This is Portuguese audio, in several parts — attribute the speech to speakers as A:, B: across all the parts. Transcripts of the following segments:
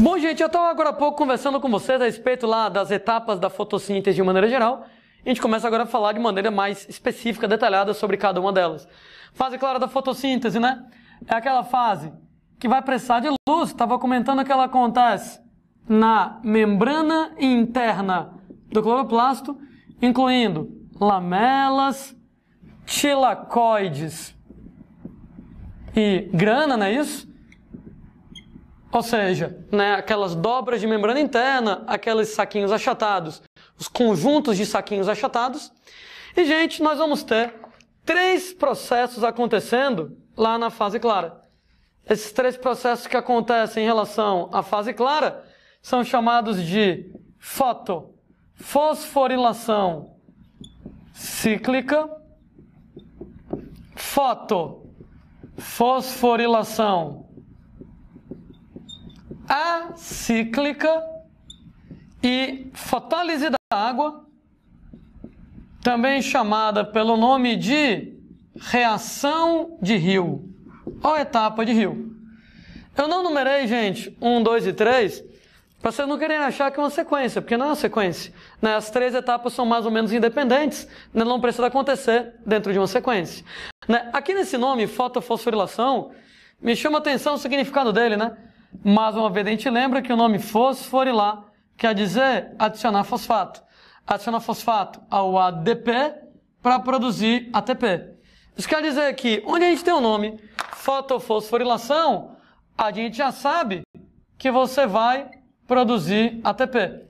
A: Bom, gente, eu estava agora há pouco conversando com vocês a respeito lá das etapas da fotossíntese de maneira geral. A gente começa agora a falar de maneira mais específica, detalhada sobre cada uma delas. Fase clara da fotossíntese, né? É aquela fase que vai precisar de luz. Estava comentando que ela acontece na membrana interna do cloroplasto, incluindo lamelas, tilacoides e grana, não é isso? Ou seja, né, aquelas dobras de membrana interna, aqueles saquinhos achatados, os conjuntos de saquinhos achatados. E, gente, nós vamos ter 3 processos acontecendo lá na fase clara. Esses 3 processos que acontecem em relação à fase clara são chamados de fotofosforilação cíclica, fotofosforilação acíclica e fotólise da água, também chamada pelo nome de reação de Hill ou etapa de Hill. Eu não numerei, gente, 1, 2 e 3, para vocês não querem achar que é uma sequência, porque não é uma sequência. Né? As 3 etapas são mais ou menos independentes, né? Não precisa acontecer dentro de uma sequência. Né? Aqui nesse nome, fotofosforilação, me chama a atenção o significado dele, né? Mais uma vez a gente lembra que o nome fosforilar quer dizer adicionar fosfato. Adicionar fosfato ao ADP para produzir ATP. Isso quer dizer que onde a gente tem o nome fotofosforilação, a gente já sabe que você vai produzir ATP.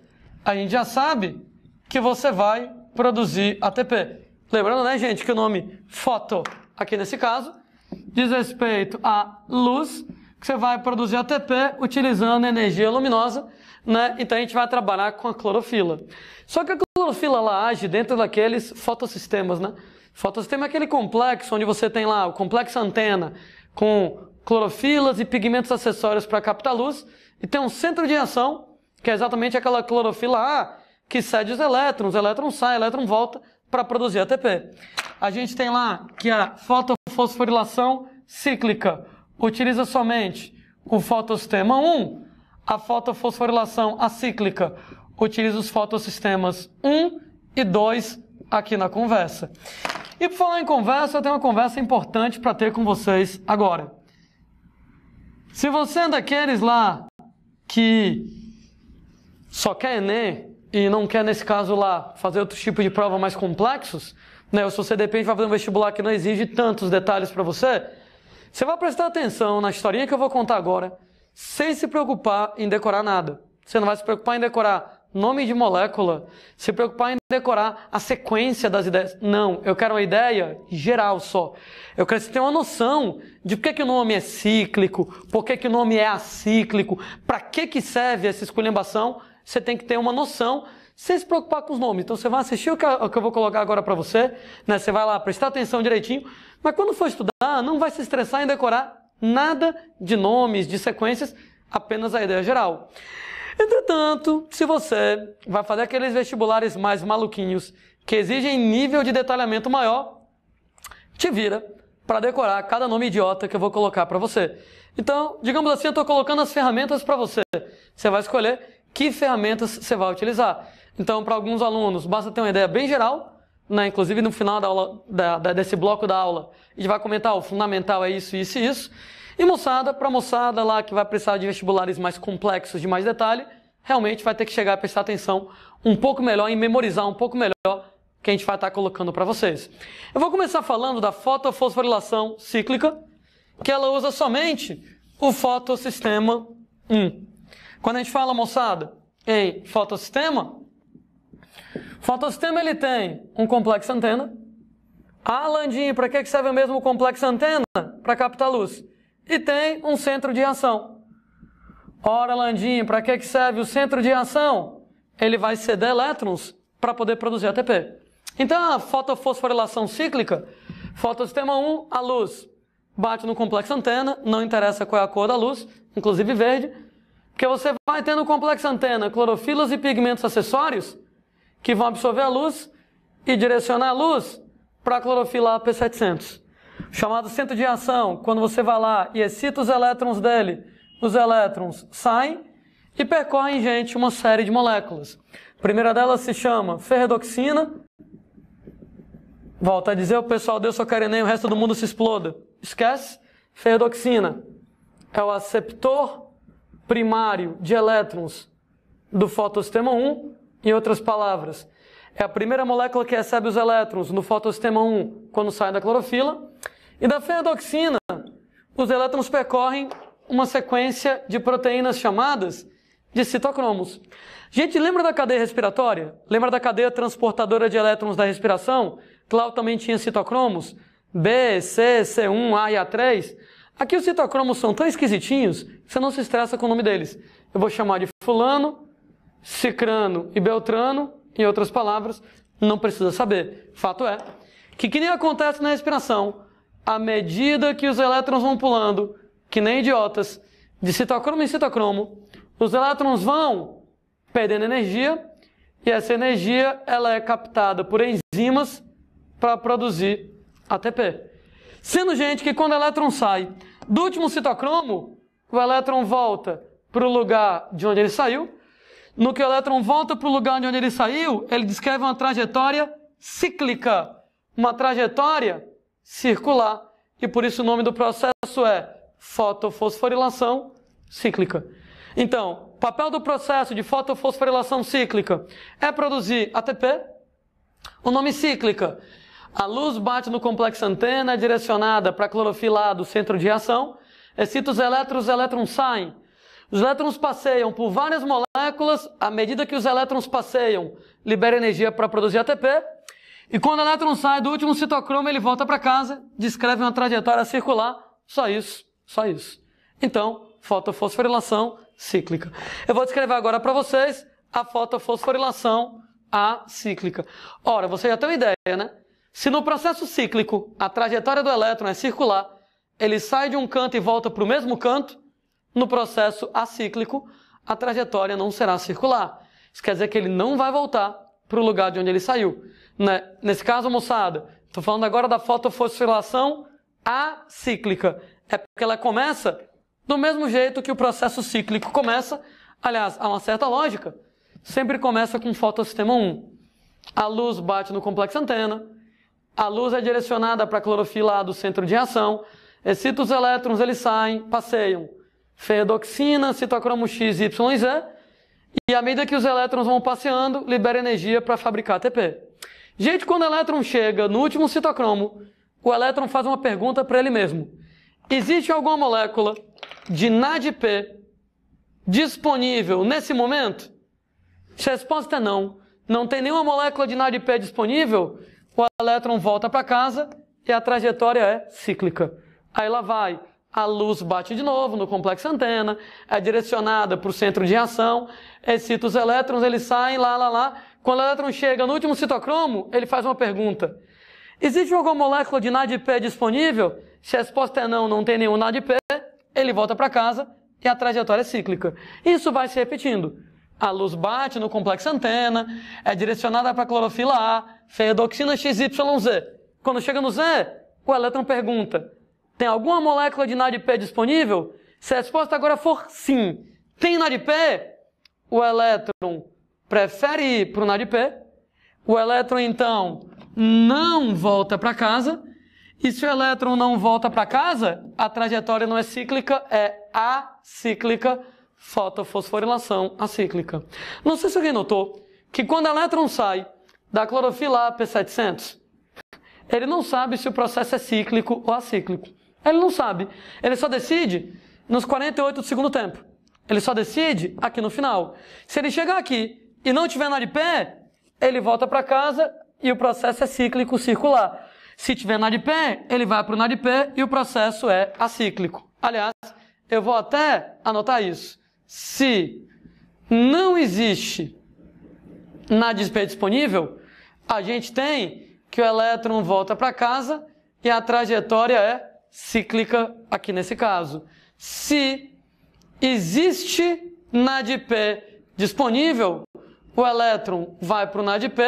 A: A gente já sabe que você vai produzir ATP. Lembrando, né, gente, que o nome foto, aqui nesse caso, diz respeito à luz, que você vai produzir ATP utilizando energia luminosa, né? Então a gente vai trabalhar com a clorofila. Só que a clorofila ela age dentro daqueles fotossistemas, né? Fotossistema é aquele complexo onde você tem lá o complexo antena com clorofilas e pigmentos acessórios para captar luz e tem um centro de ação, que é exatamente aquela clorofila A que cede os elétrons saem, elétron volta para produzir ATP. A gente tem lá que a fotofosforilação cíclica utiliza somente o fotossistema 1, a fotofosforilação acíclica utiliza os fotossistemas 1 e 2 aqui na conversa. E por falar em conversa, eu tenho uma conversa importante para ter com vocês agora. Se você é daqueles lá que só quer Enem e não quer, nesse caso lá, fazer outro tipo de prova mais complexos, né? Ou se você depende vai fazer um vestibular que não exige tantos detalhes para você, você vai prestar atenção na historinha que eu vou contar agora, sem se preocupar em decorar nada. Você não vai se preocupar em decorar nome de molécula, se preocupar em decorar a sequência das ideias. Não, eu quero uma ideia geral só. Eu quero que você tenha uma noção de por que o nome é cíclico, por que o nome é acíclico, para que serve essa esculhambação. Você tem que ter uma noção sem se preocupar com os nomes. Então você vai assistir o que eu vou colocar agora para você, né? Você vai lá prestar atenção direitinho, mas quando for estudar, não vai se estressar em decorar nada de nomes, de sequências, apenas a ideia geral. Entretanto, se você vai fazer aqueles vestibulares mais maluquinhos, que exigem nível de detalhamento maior, te vira para decorar cada nome idiota que eu vou colocar para você. Então, digamos assim, eu estou colocando as ferramentas para você. Você vai escolher que ferramentas você vai utilizar. Então, para alguns alunos, basta ter uma ideia bem geral, né? Inclusive no final da aula, desse bloco da aula, a gente vai comentar o fundamental é isso, isso e isso. E moçada, para moçada lá que vai precisar de vestibulares mais complexos, de mais detalhe, realmente vai ter que chegar a prestar atenção um pouco melhor e memorizar um pouco melhor o que a gente vai estar colocando para vocês. Eu vou começar falando da fotofosforilação cíclica, que ela usa somente o fotossistema 1. Quando a gente fala, moçada, em fotossistema ele tem um complexo antena. Ah, Landinho, para que serve mesmo o complexo antena? Para captar luz. E tem um centro de ação. Ora, Landinho, para que serve o centro de ação? Ele vai ceder elétrons para poder produzir ATP. Então, a fotofosforilação cíclica, fotossistema 1, a luz bate no complexo antena, não interessa qual é a cor da luz, inclusive verde, porque você vai ter no complexo antena clorofilas e pigmentos acessórios que vão absorver a luz e direcionar a luz para a clorofila AP700. Chamado centro de ação, quando você vai lá e excita os elétrons dele, os elétrons saem e percorrem, gente, uma série de moléculas. A primeira delas se chama ferredoxina. Volto a dizer, o pessoal, Deus só quer nem o resto do mundo se exploda. Esquece. Ferredoxina é o aceptor primário de elétrons do fotossistema 1. Em outras palavras, é a primeira molécula que recebe os elétrons no fotossistema 1 quando sai da clorofila. E da ferredoxina, os elétrons percorrem uma sequência de proteínas chamadas de citocromos. Gente, lembra da cadeia respiratória? Lembra da cadeia transportadora de elétrons da respiração? Que lá também tinha citocromos? B, C, C1, A e A3. Aqui os citocromos são tão esquisitinhos que você não se estressa com o nome deles. Eu vou chamar de fulano, cicrano e beltrano. Em outras palavras, não precisa saber. Fato é que nem acontece na respiração, à medida que os elétrons vão pulando, que nem idiotas, de citocromo em citocromo, os elétrons vão perdendo energia, e essa energia ela é captada por enzimas para produzir ATP. Sendo, gente, que quando o elétron sai do último citocromo, o elétron volta para o lugar de onde ele saiu. No que o elétron volta para o lugar de onde ele saiu, ele descreve uma trajetória cíclica, uma trajetória circular. E por isso o nome do processo é fotofosforilação cíclica. Então, o papel do processo de fotofosforilação cíclica é produzir ATP. O nome cíclica, a luz bate no complexo antena, é direcionada para a clorofila A do centro de reação, excita os elétrons saem. Os elétrons passeiam por várias moléculas, à medida que os elétrons passeiam, libera energia para produzir ATP, e quando o elétron sai do último citocromo, ele volta para casa, descreve uma trajetória circular, só isso, só isso. Então, fotofosforilação cíclica. Eu vou descrever agora para vocês a fotofosforilação acíclica. Ora, você já tem uma ideia, né? Se no processo cíclico a trajetória do elétron é circular, ele sai de um canto e volta para o mesmo canto, no processo acíclico, a trajetória não será circular. Isso quer dizer que ele não vai voltar para o lugar de onde ele saiu. Né? Nesse caso, moçada, estou falando agora da fotofosforilação acíclica. É porque ela começa do mesmo jeito que o processo cíclico começa. Aliás, há uma certa lógica. Sempre começa com fotossistema 1. A luz bate no complexo antena. A luz é direcionada para a clorofila A do centro de reação. Excita os elétrons, eles saem, passeiam. Ferredoxina, citocromo X, Y e Z, e à medida que os elétrons vão passeando, libera energia para fabricar ATP. Gente, quando o elétron chega no último citocromo, o elétron faz uma pergunta para ele mesmo. Existe alguma molécula de NADP disponível nesse momento? Se a resposta é não, não tem nenhuma molécula de NADP disponível, o elétron volta para casa e a trajetória é cíclica. Aí lá vai. A luz bate de novo no complexo antena, é direcionada para o centro de reação, excita os elétrons, eles saem lá. Quando o elétron chega no último citocromo, ele faz uma pergunta. Existe alguma molécula de NADP disponível? Se a resposta é não, não tem nenhum NADP, ele volta para casa e a trajetória é cíclica. Isso vai se repetindo. A luz bate no complexo antena, é direcionada para a clorofila A, ferredoxina XYZ. Quando chega no Z, o elétron pergunta. Tem alguma molécula de NADP disponível? Se a resposta agora for sim, tem NADP, o elétron prefere ir para o NADP, o elétron então não volta para casa, e se o elétron não volta para casa, a trajetória não é cíclica, é acíclica, fotofosforilação acíclica. Não sei se alguém notou que quando o elétron sai da clorofila A P700, ele não sabe se o processo é cíclico ou acíclico. Ele não sabe. Ele só decide nos 48 do segundo tempo. Ele só decide aqui no final. Se ele chegar aqui e não tiver NADP, ele volta para casa e o processo é cíclico circular. Se tiver NADP, ele vai para o NADP e o processo é acíclico. Aliás, eu vou até anotar isso. Se não existe NADP disponível, a gente tem que o elétron volta para casa e a trajetória é cíclica aqui nesse caso. Se existe NADP disponível, o elétron vai para o NADP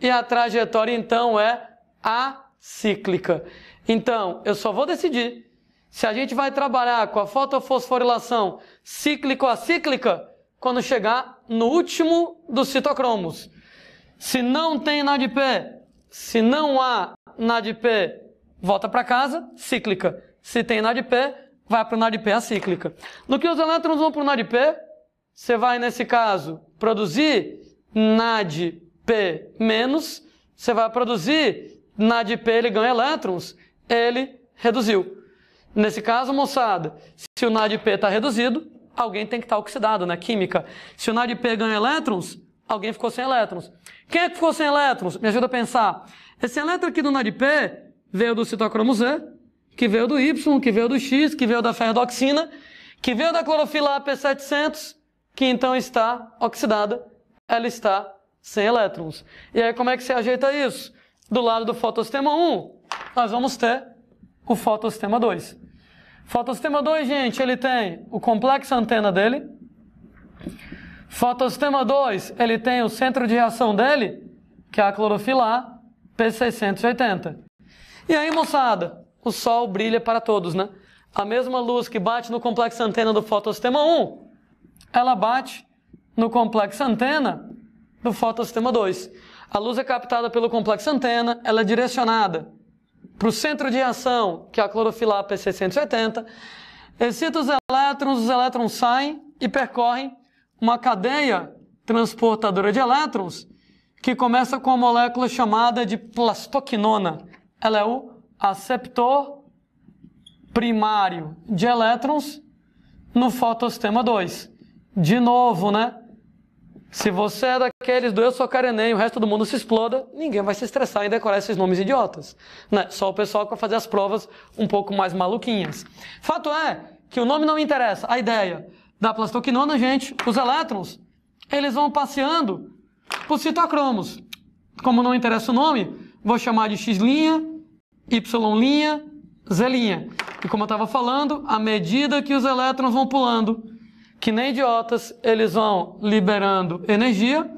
A: e a trajetória então é acíclica. Então, eu só vou decidir se a gente vai trabalhar com a fotofosforilação cíclico-acíclica quando chegar no último dos citocromos. Se não tem NADP, se não há NADP, volta para casa, cíclica. Se tem NADP, vai para o NADP acíclica. No que os elétrons vão para o NADP, você vai, nesse caso, produzir NADP menos, você vai produzir NADP, ele ganha elétrons, ele reduziu. Nesse caso, moçada, se o NADP está reduzido, alguém tem que estar oxidado, né? Química. Se o NADP ganha elétrons, alguém ficou sem elétrons. Quem é que ficou sem elétrons? Me ajuda a pensar. Esse elétron aqui do NADP veio do citocromo Z, que veio do Y, que veio do X, que veio da ferredoxina, que veio da clorofila P700, que então está oxidada, ela está sem elétrons. E aí como é que se ajeita isso? Do lado do fotossistema 1, nós vamos ter o fotossistema 2. Fotossistema 2, gente, ele tem o complexo antena dele. Fotossistema 2, ele tem o centro de reação dele, que é a clorofila A, P680. E aí, moçada, o Sol brilha para todos, né? A mesma luz que bate no complexo antena do fotossistema 1, ela bate no complexo antena do fotossistema 2. A luz é captada pelo complexo antena, ela é direcionada para o centro de reação, que é a clorofila A, P680, excita os elétrons saem e percorrem uma cadeia transportadora de elétrons que começa com uma molécula chamada de plastoquinona. Ela é o aceptor primário de elétrons no fotossistema 2. De novo, né? Se você é daqueles do eu sou carenem, o resto do mundo se exploda, ninguém vai se estressar em decorar esses nomes idiotas, né? Só o pessoal que vai fazer as provas um pouco mais maluquinhas. Fato é que o nome não me interessa. A ideia da plastoquinona, gente, os elétrons, eles vão passeando por citocromos. Como não interessa o nome, vou chamar de X', Y', Z'. E como eu estava falando, à medida que os elétrons vão pulando, que nem idiotas, eles vão liberando energia,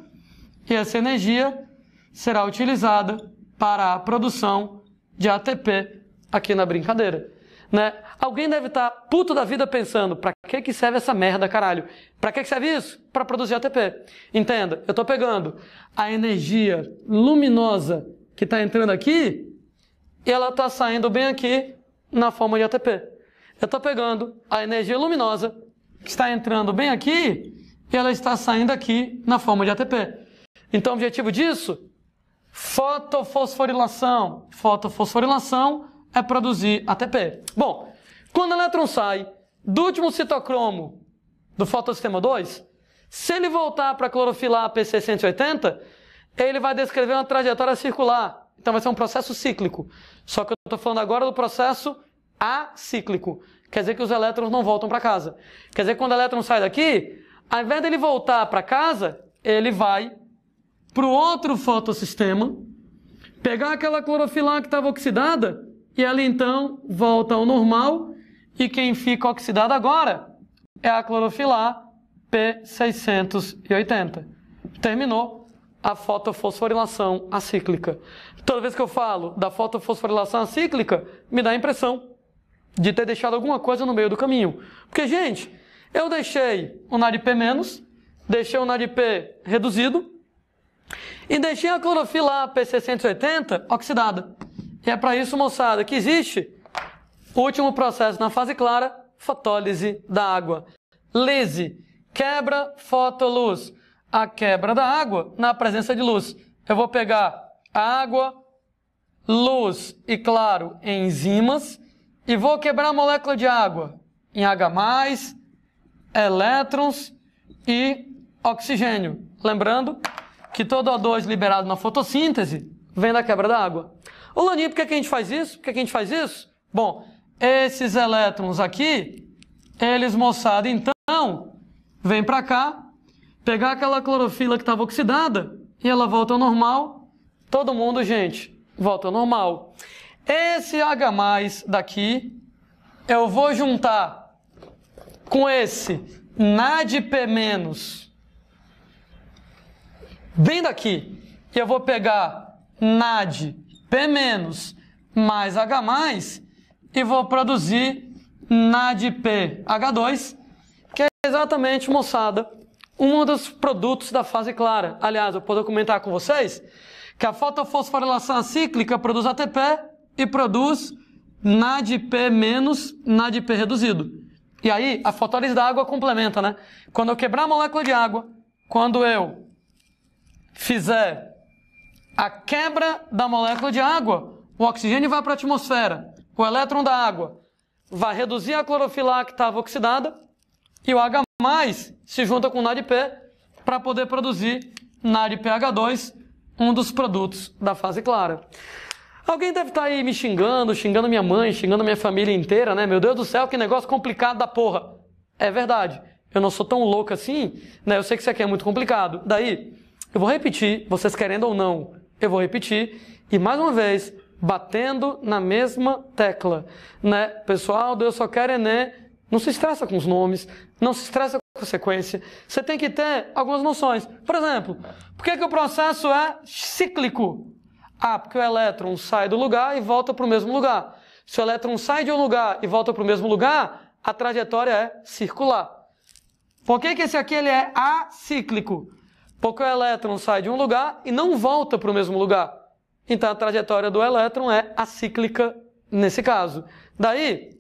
A: e essa energia será utilizada para a produção de ATP aqui na brincadeira, né? Alguém deve estar puto da vida pensando, para que serve essa merda, caralho? Para que serve isso? Para produzir ATP. Entenda, eu estou pegando a energia luminosa que está entrando aqui, e ela está saindo bem aqui na forma de ATP. Eu estou pegando a energia luminosa que está entrando bem aqui, e ela está saindo aqui na forma de ATP. Então, o objetivo disso? Fotofosforilação. Fotofosforilação é produzir ATP. Bom, quando o elétron sai do último citocromo do fotossistema 2, se ele voltar para a clorofila P680, ele vai descrever uma trajetória circular. Então, vai ser um processo cíclico. Só que eu estou falando agora do processo acíclico. Quer dizer que os elétrons não voltam para casa. Quer dizer que quando o elétron sai daqui, ao invés dele voltar para casa, ele vai para o outro fotossistema, pegar aquela clorofila que estava oxidada, e ela então volta ao normal, e quem fica oxidado agora é a clorofila P680. Terminou a fotofosforilação acíclica. Toda vez que eu falo da fotofosforilação acíclica, me dá a impressão de ter deixado alguma coisa no meio do caminho. Porque, gente, eu deixei o NADP menos, deixei o NADP reduzido e deixei a clorofila P680 oxidada. E é para isso, moçada, que existe o último processo na fase clara, fotólise da água. Lise, quebra, fotoluz. A quebra da água na presença de luz. Eu vou pegar água, luz e, claro, enzimas, e vou quebrar a molécula de água em H+, elétrons e oxigênio. Lembrando que todo O2 liberado na fotossíntese vem da quebra da água. Ô, Lani, por que a gente faz isso? Por que a gente faz isso? Bom, esses elétrons aqui, eles, moçada, então, vêm para cá, pegar aquela clorofila que estava oxidada, e ela volta ao normal. Todo mundo, gente, volta ao normal. Esse H+ daqui, eu vou juntar com esse NADP-, bem daqui, e eu vou pegar NADP- mais H+, e vou produzir NADPH2, que é exatamente, moçada, um dos produtos da fase clara. Aliás, eu posso comentar com vocês que a fotofosforilação acíclica produz ATP e produz NADP menos NADP reduzido. E aí, a fotólise da água complementa, né? Quando eu quebrar a molécula de água, quando eu fizer a quebra da molécula de água, o oxigênio vai para a atmosfera, o elétron da água vai reduzir a clorofila A que estava oxidada e o H+ se junta com o NADP para poder produzir NADPH2, um dos produtos da fase clara. Alguém deve estar aí me xingando minha mãe, xingando minha família inteira, né? Meu Deus do céu, que negócio complicado da porra. É verdade, eu não sou tão louco assim, né? Eu sei que isso aqui é muito complicado. Daí, eu vou repetir, vocês querendo ou não, eu vou repetir, e mais uma vez, batendo na mesma tecla, né? Pessoal, Deus só quer Enem, não se estressa com os nomes, não se estressa com a sequência, você tem que ter algumas noções. Por exemplo, por que o processo é cíclico? Ah, porque o elétron sai do lugar e volta para o mesmo lugar. Se o elétron sai de um lugar e volta para o mesmo lugar, a trajetória é circular. Por que esse aqui ele é acíclico? Porque o elétron sai de um lugar e não volta para o mesmo lugar. Então a trajetória do elétron é acíclica nesse caso. Daí,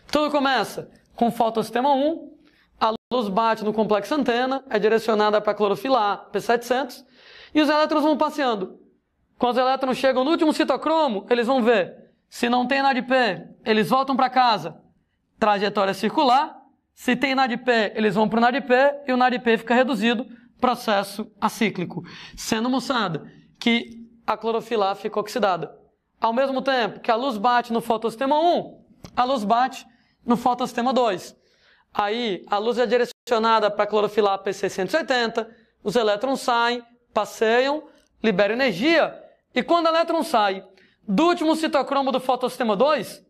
A: tudo começa com fotossistema 1, a luz bate no complexo antena, é direcionada para a clorofila A, P700, e os elétrons vão passeando. Quando os elétrons chegam no último citocromo, eles vão ver. Se não tem NADP, eles voltam para casa. Trajetória circular. Se tem NADP, eles vão para o NADP e o NADP fica reduzido. Processo acíclico. Sendo, moçada, que a clorofila A fica oxidada. Ao mesmo tempo que a luz bate no fotossistema 1, a luz bate no fotossistema 2. Aí, a luz é direcionada para a clorofila A P680, os elétrons saem, passeiam, liberam energia, e quando o elétron sai do último citocromo do fotossistema 2,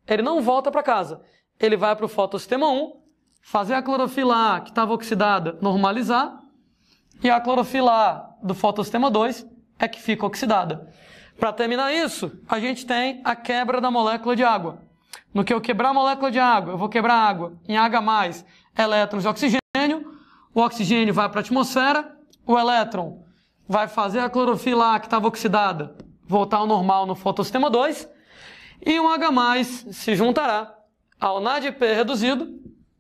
A: ele não volta para casa. Ele vai para o fotossistema 1, fazer a clorofila A, que estava oxidada, normalizar, e a clorofila A do fotossistema 2 é que fica oxidada. Para terminar isso, a gente tem a quebra da molécula de água. No que eu quebrar a molécula de água, eu vou quebrar a água em H+, elétrons de oxigênio, o oxigênio vai para a atmosfera, o elétron vai fazer a clorofila A que estava oxidada voltar ao normal no fotossistema 2, e um H+ se juntará ao NADP reduzido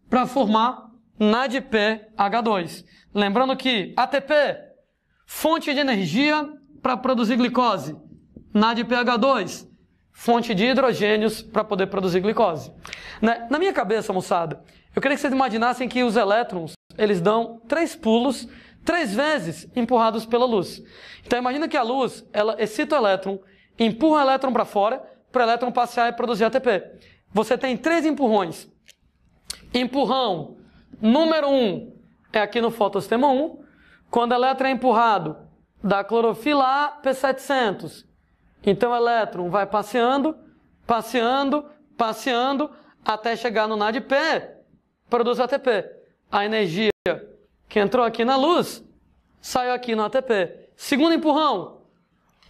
A: para formar NADPH2. Lembrando que ATP, fonte de energia para produzir glicose. NADPH2, fonte de hidrogênios para poder produzir glicose. Na minha cabeça, moçada, eu queria que vocês imaginassem que os elétrons, eles dão 3 pulos, 3 vezes empurrados pela luz. Então imagina que a luz, ela excita o elétron, empurra o elétron para fora, para o elétron passear e produzir ATP. Você tem 3 empurrões. Empurrão número 1 é aqui no fotossistema 1, quando o elétron é empurrado da clorofila A P700. Então o elétron vai passeando, passeando, passeando, até chegar no NADP, produz ATP. A energia que entrou aqui na luz, saiu aqui no ATP. Segundo empurrão.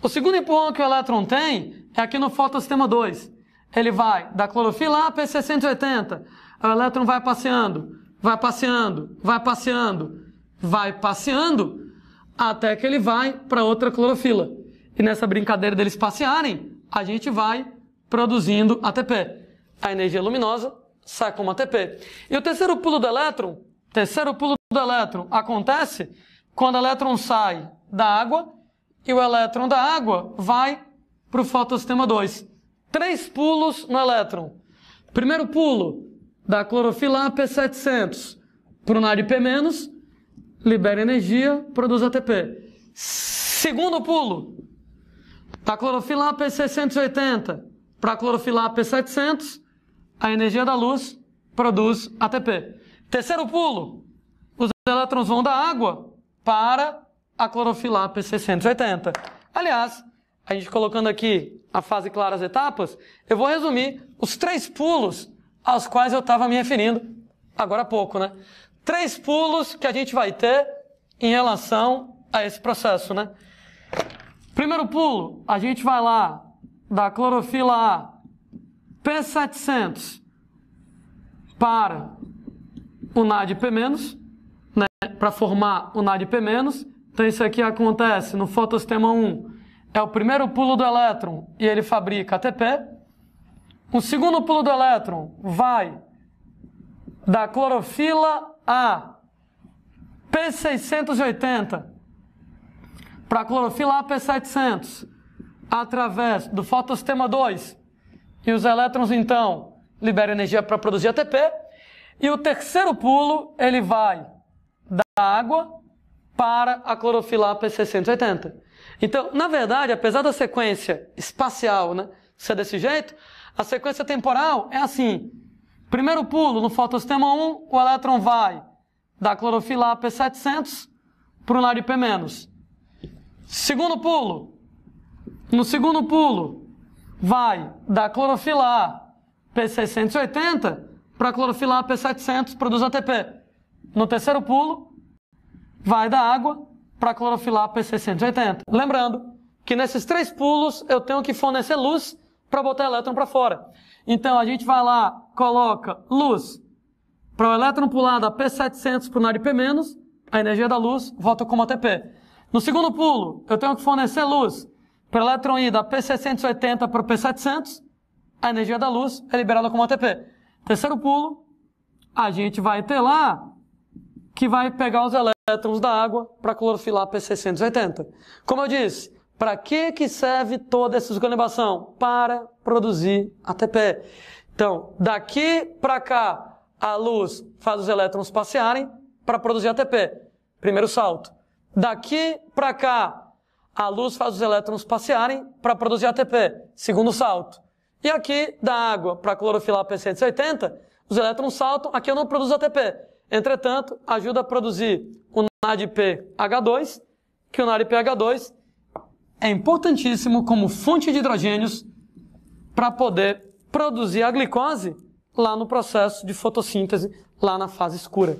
A: O segundo empurrão que o elétron tem é aqui no fotossistema 2. Ele vai da clorofila A P680. O elétron vai passeando, vai passeando, vai passeando, vai passeando, até que ele vai para outra clorofila. E nessa brincadeira deles passearem, a gente vai produzindo ATP. A energia luminosa sai como ATP. E o terceiro pulo do elétron, acontece quando o elétron sai da água e o elétron da água vai para o fotossistema 2. 3 pulos no elétron. Primeiro pulo, da clorofila A P700 para o NADP-, libera energia, produz ATP. Segundo pulo, da clorofila A P680 para a clorofila A P700, a energia da luz produz ATP. Terceiro pulo, os elétrons vão da água para a clorofila A P680. Aliás, a gente colocando aqui a fase clara, as etapas, eu vou resumir os 3 pulos aos quais eu estava me referindo agora há pouco, né? 3 pulos que a gente vai ter em relação a esse processo, né? Primeiro pulo, a gente vai lá da clorofila A P700 para o NADP-, né, para formar o NADP-. Então isso aqui acontece no fotossistema 1, é o primeiro pulo do elétron e ele fabrica ATP. O segundo pulo do elétron vai da clorofila A P680 para a clorofila A P700 através do fotossistema 2 e os elétrons então liberam energia para produzir ATP. E o terceiro pulo ele vai da água para a clorofila A P680. Então, na verdade, apesar da sequência espacial, né, ser desse jeito, a sequência temporal é assim. Primeiro pulo, no fotossistema 1, o elétron vai da clorofila A P700 para o NADP-. Segundo pulo, no segundo pulo, vai da clorofila A P680 para a clorofila A P700, produz ATP. No terceiro pulo, vai da água para a clorofila A P680. Lembrando que nesses 3 pulos eu tenho que fornecer luz para botar elétron para fora. Então a gente vai lá, coloca luz para o elétron pular da P700 para o NADP-, a energia da luz volta como ATP. No segundo pulo, eu tenho que fornecer luz para o elétron ir da P680 para o P700, a energia da luz é liberada como ATP. Terceiro pulo, a gente vai ter lá que vai pegar os elétrons da água para a clorofila A P680. Como eu disse, para que serve toda essa esganibação? Para produzir ATP. Então, daqui para cá, a luz faz os elétrons passearem para produzir ATP. Primeiro salto. Daqui para cá, a luz faz os elétrons passearem para produzir ATP. Segundo salto. E aqui, da água para a clorofila A P680, os elétrons saltam, aqui eu não produzo ATP. Entretanto, ajuda a produzir o NADPH2, que o NADPH2 é importantíssimo como fonte de hidrogênios para poder produzir a glicose lá no processo de fotossíntese, lá na fase escura.